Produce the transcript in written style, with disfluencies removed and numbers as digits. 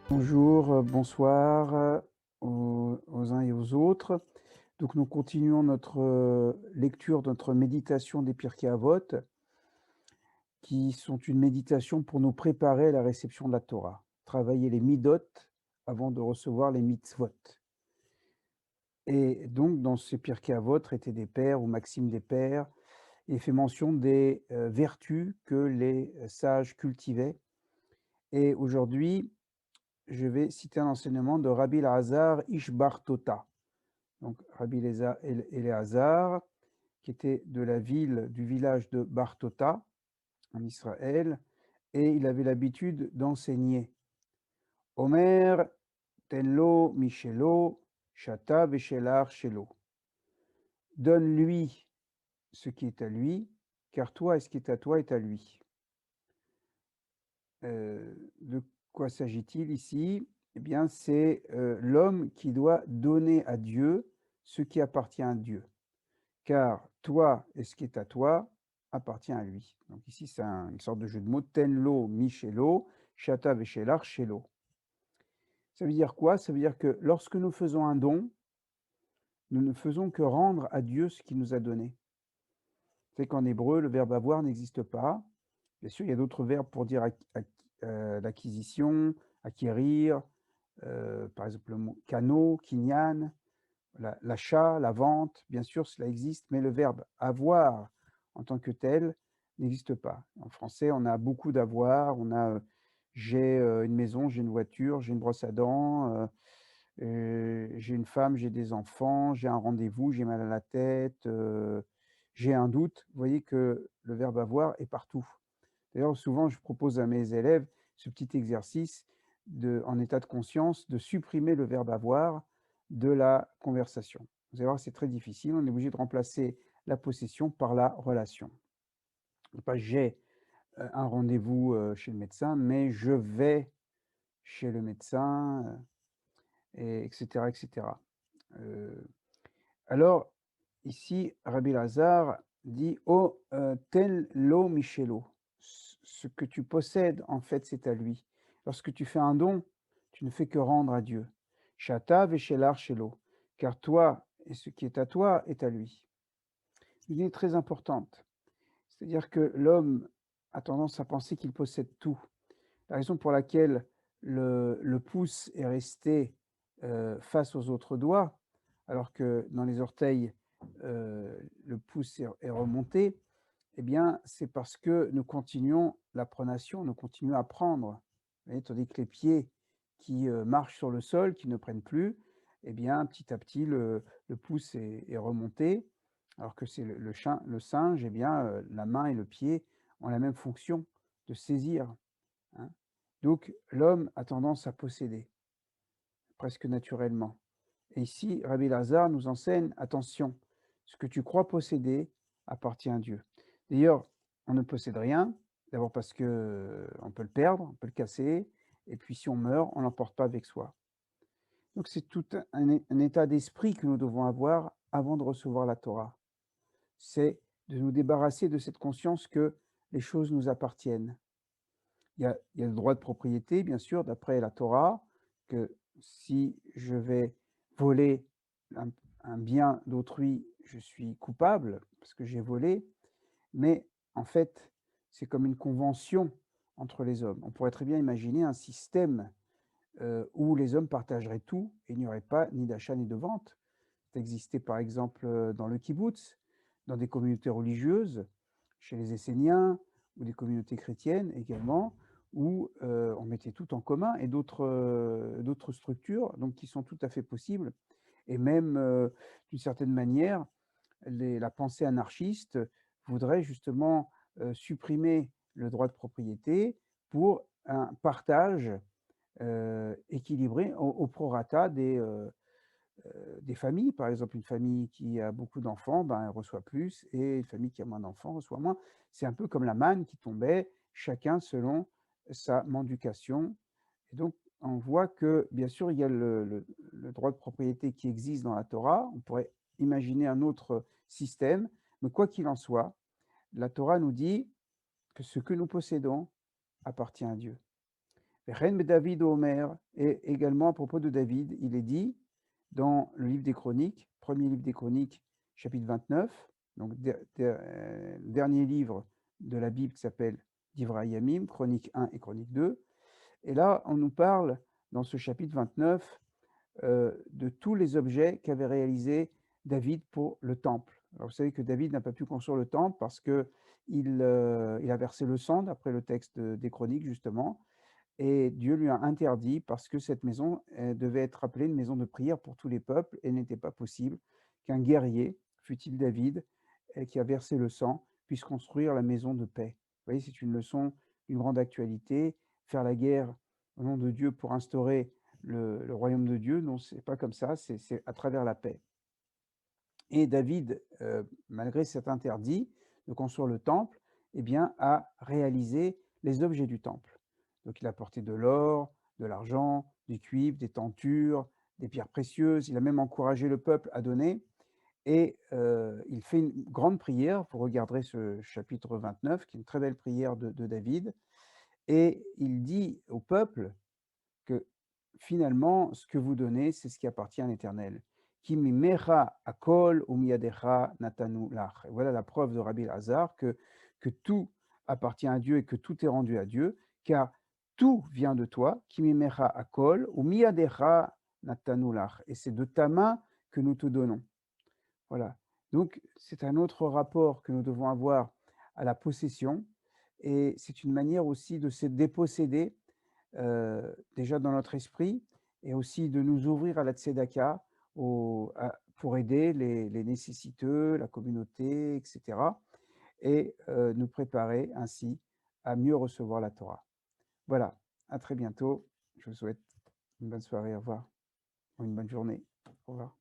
Bonjour, bonsoir, aux uns et aux autres. Donc nous continuons notre, lecture, notre méditation des Pirkei Avot, qui sont une méditation pour nous préparer à la réception de la Torah. Travailler les midot avant de recevoir les mitzvot. Et donc dans ces Pirkei Avot, traité des pères ou maxime des pères, il fait mention des, vertus que les sages cultivaient. Et aujourd'hui, je vais citer un enseignement de Rabbi Elazar Ish Bar Tota. Donc Rabbi Éléazar, qui était de la ville, du village de Bartota, en Israël, et il avait l'habitude d'enseigner. Omer, tenlo michelo, shata veshelar shelo. Donne-lui ce qui est à lui, car toi et ce qui est à toi est à lui. De quoi s'agit-il ici? Eh bien, c'est l'homme qui doit donner à Dieu ce qui appartient à Dieu. Car toi et ce qui est à toi appartient à lui. Donc ici, c'est une sorte de jeu de mots. Tenlo, Michelo, Shata Veshelar, Shelo. Ça veut dire quoi? Ça veut dire que lorsque nous faisons un don, nous ne faisons que rendre à Dieu ce qu'il nous a donné. C'est qu'en hébreu, le verbe avoir n'existe pas. Bien sûr, il y a d'autres verbes pour dire l'acquisition, acquérir, par exemple le mot kano, kinyan, l'achat, la vente, bien sûr, cela existe, mais le verbe avoir en tant que tel n'existe pas. En français, on a beaucoup d'avoir, on a j'ai une maison, j'ai une voiture, j'ai une brosse à dents, j'ai une femme, j'ai des enfants, j'ai un rendez-vous, j'ai mal à la tête, j'ai un doute. Vous voyez que le verbe avoir est partout. D'ailleurs, souvent, je propose à mes élèves ce petit exercice en état de conscience de supprimer le verbe avoir de la conversation. Vous allez voir, c'est très difficile. On est obligé de remplacer la possession par la relation. Pas j'ai un rendez-vous chez le médecin, mais je vais chez le médecin, etc., etc. Alors, ici, Rabbi Lazare dit oh, tel lo Michelo. Ce que tu possèdes, en fait, c'est à lui. Lorsque tu fais un don, tu ne fais que rendre à Dieu. Shata veshelar shelo. Car toi et ce qui est à toi est à lui. Une idée très importante. C'est-à-dire que l'homme a tendance à penser qu'il possède tout. La raison pour laquelle le pouce est resté face aux autres doigts, alors que dans les orteils, le pouce est remonté, eh bien, c'est parce que nous continuons la pronation, nous continuons à prendre. Vous voyez, tandis que les pieds qui marchent sur le sol, qui ne prennent plus, eh bien, petit à petit, le pouce est remonté, alors que c'est le singe, eh bien, la main et le pied ont la même fonction de saisir, hein. Donc, l'homme a tendance à posséder, presque naturellement. Et ici, Rabbi Lazare nous enseigne, attention, ce que tu crois posséder appartient à Dieu. D'ailleurs, on ne possède rien, d'abord parce que on peut le perdre, on peut le casser, et puis si on meurt, on ne l'emporte pas avec soi. Donc c'est tout un état d'esprit que nous devons avoir avant de recevoir la Torah. C'est de nous débarrasser de cette conscience que les choses nous appartiennent. Il y a le droit de propriété, bien sûr, d'après la Torah, que si je vais voler un un bien d'autrui, je suis coupable parce que j'ai volé, mais en fait, c'est comme une convention entre les hommes. On pourrait très bien imaginer un système, où les hommes partageraient tout et il n'y aurait pas ni d'achat ni de vente. Ça existait par exemple, dans le kibboutz, dans des communautés religieuses, chez les Esséniens ou des communautés chrétiennes également, où, on mettait tout en commun et d'autres structures donc qui sont tout à fait possibles et même, d'une certaine manière, la pensée anarchiste voudrait justement, supprimer le droit de propriété pour un partage, équilibré au prorata des familles. Par exemple, une famille qui a beaucoup d'enfants, ben, elle reçoit plus et une famille qui a moins d'enfants reçoit moins. C'est un peu comme la manne qui tombait, chacun selon sa mendication et donc on voit que, bien sûr, il y a le droit de propriété qui existe dans la Torah. On pourrait imaginer un autre système, mais quoi qu'il en soit, la Torah nous dit que ce que nous possédons appartient à Dieu. Vechen David Omer, et également à propos de David, il est dit dans le livre des Chroniques, premier livre des Chroniques, chapitre 29, donc dernier livre de la Bible qui s'appelle Divrei Yamim, Chronique 1 et Chronique 2. Et là, on nous parle dans ce chapitre 29 de tous les objets qu'avait réalisé David pour le temple. Alors vous savez que David n'a pas pu construire le temple parce qu'il a versé le sang, d'après le texte des Chroniques justement, et Dieu lui a interdit parce que cette maison devait être appelée une maison de prière pour tous les peuples et il n'était pas possible qu'un guerrier, fût-il David, qui a versé le sang, puisse construire la maison de paix. Vous voyez, c'est une leçon d'une grande actualité. Faire la guerre au nom de Dieu pour instaurer le royaume de Dieu, non, c'est pas comme ça, c'est à travers la paix. Et David, malgré cet interdit de construire le temple, eh bien, a réalisé les objets du temple. Donc il a apporté de l'or, de l'argent, du cuivre, des tentures, des pierres précieuses. Il a même encouragé le peuple à donner et il fait une grande prière. Vous regarderez ce chapitre 29, qui est une très belle prière de David, et il dit au peuple que finalement, ce que vous donnez, c'est ce qui appartient à l'Éternel. Ki mimecha akol umiyadecha natanu lach. Et voilà la preuve de Rabbi Lazare que tout appartient à Dieu et que tout est rendu à Dieu, car tout vient de toi. Ki mimecha akol umiyadecha natanu lach. Et c'est de ta main que nous te donnons. Voilà. Donc, c'est un autre rapport que nous devons avoir à la possession, et c'est une manière aussi de se déposséder déjà dans notre esprit, et aussi de nous ouvrir à la tzedaka, pour aider les nécessiteux, la communauté, etc. Et nous préparer ainsi à mieux recevoir la Torah. Voilà, à très bientôt. Je vous souhaite une bonne soirée, au revoir, ou une bonne journée. Au revoir.